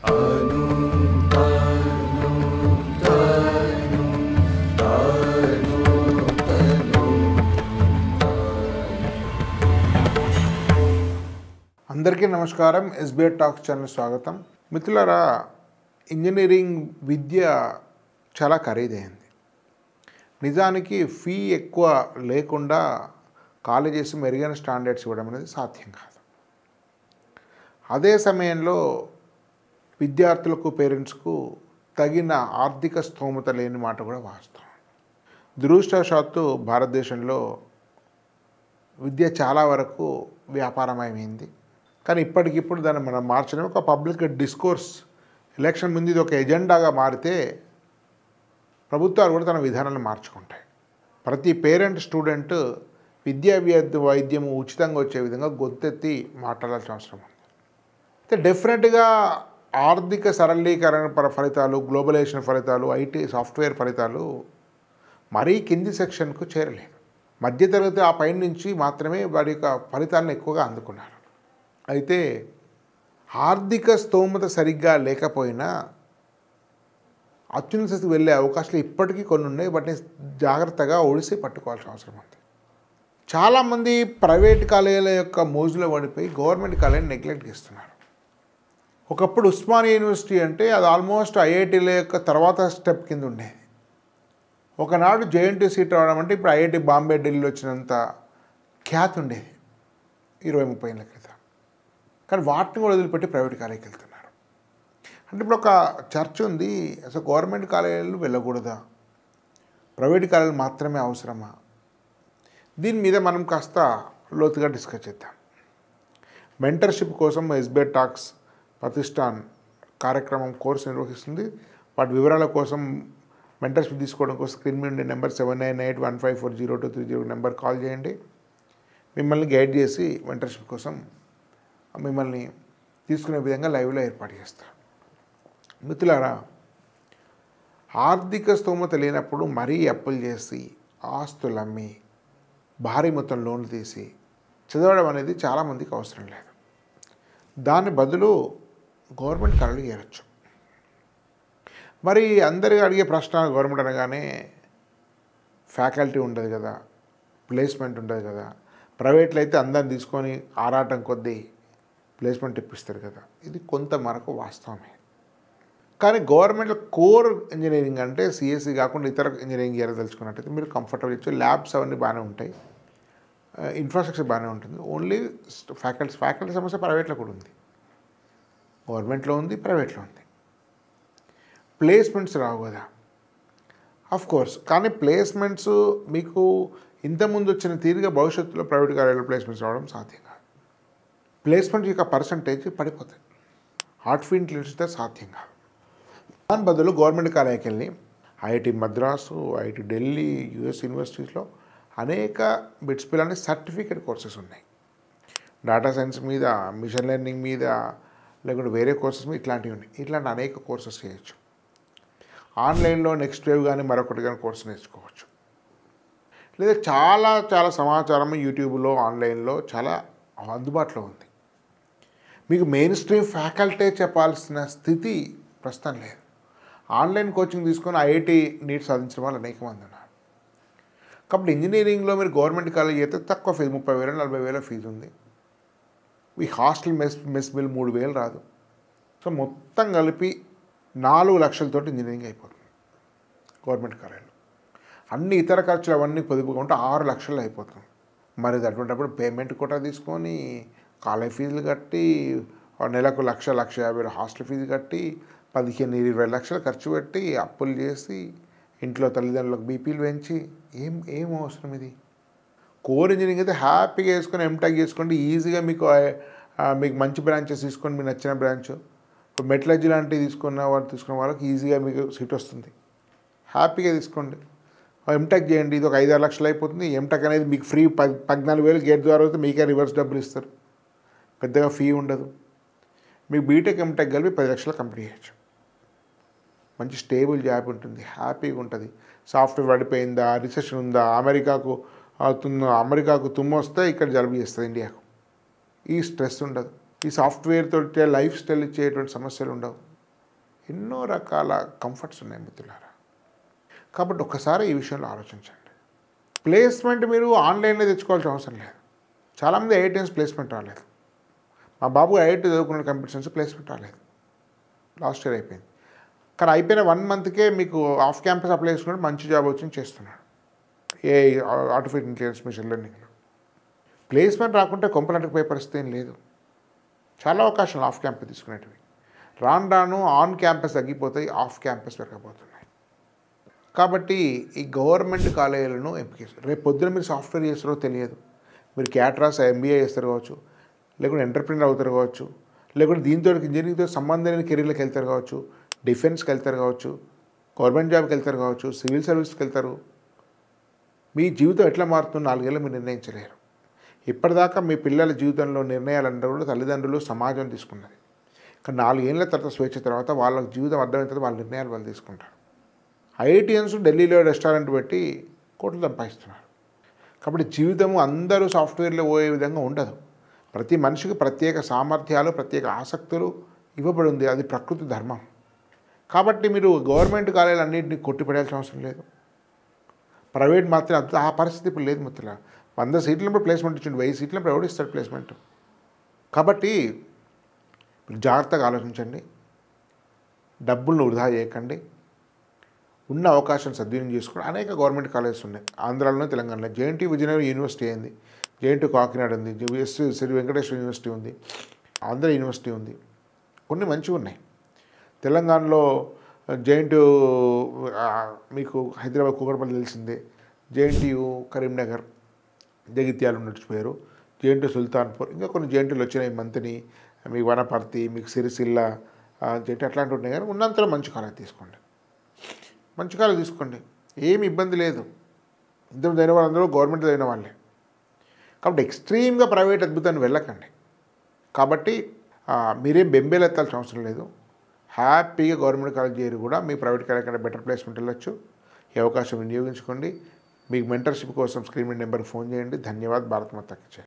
అను తను తను తను తను. అందరికీ నమస్కారం. ఎస్బీఐ టాక్స్ ఛానల్ స్వాగతం. మిత్రులారా, ఇంజనీరింగ్ విద్య చాలా ఖరీదైంది. నిజానికి ఫీ ఎక్కువ లేకుండా కాలేజెస్ మెరుగైన స్టాండర్డ్స్ ఇవ్వడం అనేది సాధ్యం కాదు. అదే సమయంలో విద్యార్థులకు, పేరెంట్స్కు తగిన ఆర్థిక స్తోమత లేని మాట కూడా వాస్తవం. దురదృష్టవశాత్తు భారతదేశంలో విద్య చాలా వరకు వ్యాపారమయమైంది. కానీ ఇప్పటికిప్పుడు దాన్ని మనం మార్చడం ఒక పబ్లిక్ డిస్కోర్స్, ఎలక్షన్ ముందు ఇది ఒక ఎజెండాగా మారితే ప్రభుత్వాలు కూడా తన విధానాలను మార్చుకుంటాయి. ప్రతి పేరెంట్, స్టూడెంట్ విద్యా వైద్యము ఉచితంగా వచ్చే విధంగా గొంతెత్తి మాట్లాడాల్సిన అవసరం ఉంది. అయితే డెఫినెట్గా ఆర్థిక సరళీకరణ ఫలితాలు, గ్లోబలైజేషన్ ఫలితాలు, ఐటీ సాఫ్ట్వేర్ ఫలితాలు మరీ కింది సెక్షన్కు చేరలేదు. మధ్యతరగతి ఆ పైన నుంచి మాత్రమే వారి యొక్క ఫలితాలను ఎక్కువగా అందుకున్నారు. అయితే ఆర్థిక స్తోమత సరిగ్గా లేకపోయినా అత్యున్నత స్థితికి వెళ్ళే అవకాశాలు ఇప్పటికీ కొన్ని ఉన్నాయి. వాటిని జాగ్రత్తగా ఒడిసి పట్టుకోవాల్సిన అవసరం ఉంది. చాలామంది ప్రైవేట్ కాలేజీల యొక్క మోజులో పడిపోయి గవర్నమెంట్ కాలేజీని నెగ్లెక్ట్ చేస్తున్నారు. ఒకప్పుడు ఉస్మానియా యూనివర్సిటీ అంటే అది ఆల్మోస్ట్ ఐఐటీల యొక్క తర్వాత స్టెప్ కింద ఉండేది. ఒకనాడు జేఎన్టీ సీట్ రావడం అంటే ఇప్పుడు ఐఐటి బాంబే, ఢిల్లీలో వచ్చినంత ఖ్యాతి ఉండేది 20-30 ఏళ్ళ క్రితం. కానీ వాటిని కూడా వదిలిపెట్టి ప్రైవేట్ కాలేజీకి వెళ్తున్నారు. అంటే ఇప్పుడు ఒక చర్చ ఉంది, అసలు గవర్నమెంట్ కాలేజీలు వెళ్ళకూడదా, ప్రైవేట్ కాలేజీలు మాత్రమే అవసరమా? దీని మీద మనం కాస్త లోతుగా డిస్కస్ చేద్దాం. మెంటర్షిప్ కోసం ఎస్బీఐ టాక్స్ ప్రతిష్టాన్ కార్యక్రమం కోర్సు నిర్వహిస్తుంది. వాటి వివరాల కోసం, మెంటర్షిప్ తీసుకోవడం కోసం స్క్రీన్ మీద ఉండే నెంబర్ 7981540230 నెంబర్ కాల్ చేయండి. మిమ్మల్ని గైడ్ చేసి మెంటర్షిప్ కోసం మిమ్మల్ని తీసుకునే విధంగా లైవ్లో ఏర్పాటు చేస్తారు. మిత్రులారా, ఆర్థిక స్తోమత లేనప్పుడు మరీ అప్పులు చేసి, ఆస్తులు అమ్మి, భారీ మొత్తం లోన్లు తీసి చదవడం అనేది చాలామందికి అవసరం లేదు. దాని బదులు గవర్నమెంట్ కాలేజీలో చేరొచ్చు. మరి అందరికీ అడిగే ప్రశ్న, గవర్నమెంట్ అనగానే ఫ్యాకల్టీ ఉండదు కదా, ప్లేస్మెంట్ ఉండదు కదా, ప్రైవేట్లో అయితే అందరిని తీసుకొని ఆరాటం కొద్దీ ప్లేస్మెంట్ ఇప్పిస్తారు కదా. ఇది కొంతవరకు వాస్తవమే. కానీ గవర్నమెంట్లో కోర్ ఇంజనీరింగ్ అంటే సిఎస్సి కాకుండా ఇతర ఇంజనీరింగ్ చేరదలుచుకున్నట్టయితే మీరు కంఫర్టబుల్ ఇచ్చు. ల్యాబ్స్ అవన్నీ బాగానే ఉంటాయి, ఇన్ఫ్రాస్ట్రక్చర్ బాగానే ఉంటుంది. ఓన్లీ ఫ్యాకల్టీ సమస్య ప్రైవేట్లో కూడా ఉంది, గవర్నమెంట్లో ఉంది, ప్రైవేట్లో ఉంది. ప్లేస్మెంట్స్ రావు కదా, కోర్స్. కానీ ప్లేస్మెంట్స్ మీకు ఇంతకుముందు వచ్చిన తీరుగా భవిష్యత్తులో ప్రైవేట్ కాలేజీలో ప్లేస్మెంట్స్ రావడం సాధ్యం కాదు. ప్లేస్మెంట్ యొక్క పర్సంటేజ్ పడిపోతాయి. ఆర్టిఫిషియల్ ఇంటెలిజెన్స్తో సాధ్యం కాదు. దాని బదులు గవర్నమెంట్ కాలేజీకి వెళ్ళి IIT Madras, IIT Delhi, US యూనివర్సిటీస్లో అనేక బిట్స్ పిల్లలని సర్టిఫికేట్ కోర్సెస్ ఉన్నాయి. డేటా సైన్స్ మీద, మిషన్ లెర్నింగ్ మీద, లేకుంటే వేరే కోర్సెస్ మీద ఇట్లాంటివి ఉన్నాయి. ఇట్లాంటి అనేక కోర్సెస్ చేయొచ్చు. ఆన్లైన్లో నెక్స్ట్ వేవ్ కానీ మరొకటి కానీ కోర్సు నేర్చుకోవచ్చు. లేదా చాలా సమాచారం యూట్యూబ్లో, ఆన్లైన్లో చాలా అందుబాటులో ఉంది. మీకు మెయిన్ స్ట్రీమ్ ఫ్యాకల్టీ చెప్పాల్సిన స్థితి ప్రస్తుతం లేదు. ఆన్లైన్ కోచింగ్ తీసుకొని ఐఐటి నీట్ సాధించిన వాళ్ళు అనేక మంది ఉన్నారు. కాబట్టి ఇంజనీరింగ్లో మీరు గవర్నమెంట్ కాలేజ్ అయితే తక్కువ ఫీజు, 30,000-40,000 ఫీజు ఉంది. ఈ హాస్టల్ మెస్ బిల్ 3,000 రాదు. సో మొత్తం కలిపి 4 లక్షలతో ఇంజనీరింగ్ అయిపోతుంది గవర్నమెంట్ కాలేజీలో. అన్ని ఇతర ఖర్చులు అవన్నీ పొదుపుగా ఉంటే 6 లక్షలు అయిపోతుంది. మరి అటువంటిప్పుడు పేమెంట్ కూడా తీసుకొని కాలేజ్ ఫీజులు కట్టి నెలకు 1,50,000 హాస్టల్ ఫీజు కట్టి 15-20 లక్షలు ఖర్చు పెట్టి అప్పులు చేసి ఇంట్లో తల్లిదండ్రులకు బీపీలు పెంచి ఏం అవసరం ఇది? కోర్ ఇంజనీరింగ్ అయితే హ్యాపీగా వేసుకొని ఎంటెక్ చేసుకోండి. ఈజీగా మీకు మంచి బ్రాంచెస్ తీసుకొని మీకు నచ్చిన బ్రాంచ్, ఇప్పుడు మెట్లర్జీ లాంటివి తీసుకున్న వాళ్ళకి ఈజీగా మీకు సీట్ వస్తుంది. హ్యాపీగా తీసుకోండి, ఎంటెక్ చేయండి. ఇది ఒక 5-6 లక్షలు అయిపోతుంది. ఎంటెక్ అనేది మీకు ఫ్రీ 14,000 గేట్ ద్వారా అయితే మీకే రివర్స్ డబ్బులు ఇస్తారు, పెద్దగా ఫీ ఉండదు. మీకు బీటెక్, ఎంటెక్ కలిపి 10 లక్షలు కంప్లీట్ చేయొచ్చు. మంచి స్టేబుల్ జాబ్ ఉంటుంది, హ్యాపీగా ఉంటుంది. సాఫ్ట్వేర్ పడిపోయిందా, రిసెషన్ ఉందా, అమెరికాకు తుమ్ము వస్తే ఇక్కడ జలుబు చేస్తుంది ఇండియాకు. ఈ స్ట్రెస్ ఉండదు. ఈ సాఫ్ట్వేర్ తోటి లైఫ్ స్టైల్ ఇచ్చేటువంటి సమస్యలు ఉండవు. ఎన్నో రకాల కంఫర్ట్స్ ఉన్నాయి మిత్రులారా. కాబట్టి ఒక్కసారి ఈ విషయంలో ఆలోచించండి. ప్లేస్మెంట్ మీరు ఆన్లైన్లో తెచ్చుకోవాల్సిన అవసరం లేదు. చాలామంది ఐఐటీఎన్స్ ప్లేస్మెంట్ రాలేదు. మా బాబు ఐఐటీ చదువుకున్న కంప్యూటర్ సైన్స్ ప్లేస్మెంట్ రాలేదు. లాస్ట్ ఇయర్ అయిపోయింది. కానీ అయిపోయిన 1 మంత్కే మీకు ఆఫ్ క్యాంపస్ అప్లై చేసుకున్నట్టు మంచి జాబ్ వచ్చింది చేస్తున్నాడు. ఆర్టిఫిషియల్ ఇంటెలిజెన్స్ మిషన్ లెర్నింగ్లో. ప్లేస్మెంట్ రాకుంటే కొంపలంటకు పోయే పరిస్థితి ఏం లేదు. చాలా అవకాశాలు ఆఫ్ క్యాంపస్ తీసుకునేటివి. రాను ఆన్ క్యాంపస్ తగ్గిపోతాయి, ఆఫ్ క్యాంపస్ పెరగబోతున్నాయి. కాబట్టి ఈ గవర్నమెంట్ కాలేజీలను ఎంపిక చేస్తారు. రేపు పొద్దున మీరు సాఫ్ట్వేర్ చేస్తారో తెలియదు. మీరు క్యాట్రాస్ ఎంబీఏ చేస్తారు కావచ్చు, లేకుంటే ఎంటర్ప్రినర్ అవుతారు కావచ్చు, లేకుంటే దీంతో ఇంజనీరింగ్తో సంబంధం లేని కెరీర్లకు వెళ్తారు కావచ్చు, డిఫెన్స్కి వెళ్తారు కావచ్చు, గవర్నమెంట్ జాబ్కి వెళ్తారు కావచ్చు, సివిల్ సర్వీస్కి వెళ్తారు. మీ జీవితం ఎట్లా మారుతుందో 4 ఏళ్ళు మీరు నిర్ణయించలేరు. ఇప్పటిదాకా మీ పిల్లల జీవితంలో నిర్ణయాలందరూ కూడా తల్లిదండ్రులు, సమాజం తీసుకున్నది. కానీ 4 ఏళ్ళ తర్వాత స్వేచ్ఛ తర్వాత వాళ్ళకి జీవితం అర్థమైన తర్వాత వాళ్ళ నిర్ణయాలు వాళ్ళు తీసుకుంటారు. ఐఐటీఎన్స్ ఢిల్లీలో రెస్టారెంట్ పెట్టి కోట్లు సంపాదిస్తున్నారు. కాబట్టి జీవితం అందరూ సాఫ్ట్వేర్లో పోయే విధంగా ఉండదు. ప్రతి మనిషికి ప్రత్యేక సామర్థ్యాలు, ప్రత్యేక ఆసక్తులు ఇవ్వబడి ఉంది. అది ప్రకృతి ధర్మం. కాబట్టి మీరు గవర్నమెంట్ కాలేజీలు అన్నింటినీ కొట్టిపడేయాల్సిన అవసరం లేదు. ప్రైవేట్ మాత్రం ఆ పరిస్థితి ఇప్పుడు లేదు మిత్రుల. 100 సీట్లప్పుడు ప్లేస్మెంట్ ఇచ్చిండు, 1000 సీట్లప్పుడు ఎవడు ఇస్తాడు ప్లేస్మెంట్? కాబట్టి జాగ్రత్తగా ఆలోచించండి. డబ్బులను వృధా చేయకండి. ఉన్న అవకాశాన్ని సద్వినియోగం చేసుకోండి. అనేక గవర్నమెంట్ కాలేజెస్ ఉన్నాయి ఆంధ్రాలోనే, తెలంగాణలో. జేఎన్టీ విజయనగరం యూనివర్సిటీ అయింది, జేఎన్టీ కాకినాడ ఉంది, శ్రీ వెంకటేశ్వర యూనివర్సిటీ ఉంది, ఆంధ్ర యూనివర్సిటీ ఉంది. కొన్ని మంచివి ఉన్నాయి. తెలంగాణలో జేఎన్టీ మీకు హైదరాబాద్ కూకట్పల్లి తెలిసిందే, జేఎన్టీయు కరీంనగర్, జగిత్యాల ఉన్నట్టు పేరు, జేఎన్టీ సుల్తాన్పూర్, ఇంకా కొన్ని జేఎన్టీలు వచ్చినాయి. మంతిని, మీకు వనపర్తి, మీకు సిరిసిల్ల జేఎన్టీ అట్లాంటివి ఉన్నాయి. కానీ ఉన్నంతలో మంచి కాలేజ్ తీసుకోండి, మంచి కాలేజ్ తీసుకోండి. ఏమి ఇబ్బంది లేదు. ఇద్దరు చదివిన వాళ్ళందరూ గవర్నమెంట్ చదివిన వాళ్ళే. కాబట్టి ఎక్స్ట్రీమ్గా ప్రైవేట్ అద్భుతాన్ని వెళ్ళకండి. కాబట్టి మీరేం బెంబేలెత్తాల్సిన అవసరం లేదు. హ్యాపీగా గవర్నమెంట్ కాలేజ్ చేరి కూడా మీ ప్రైవేట్ కాలేజ్ కంటే బెటర్ ప్లేస్మెంట్ వెళ్ళొచ్చు. ఈ అవకాశం వినియోగించుకోండి. మీకు మెంటర్షిప్ కోసం స్క్రీన్ మీద నెంబర్కి ఫోన్ చేయండి. ధన్యవాద్. భారత్ మాతాకి జై.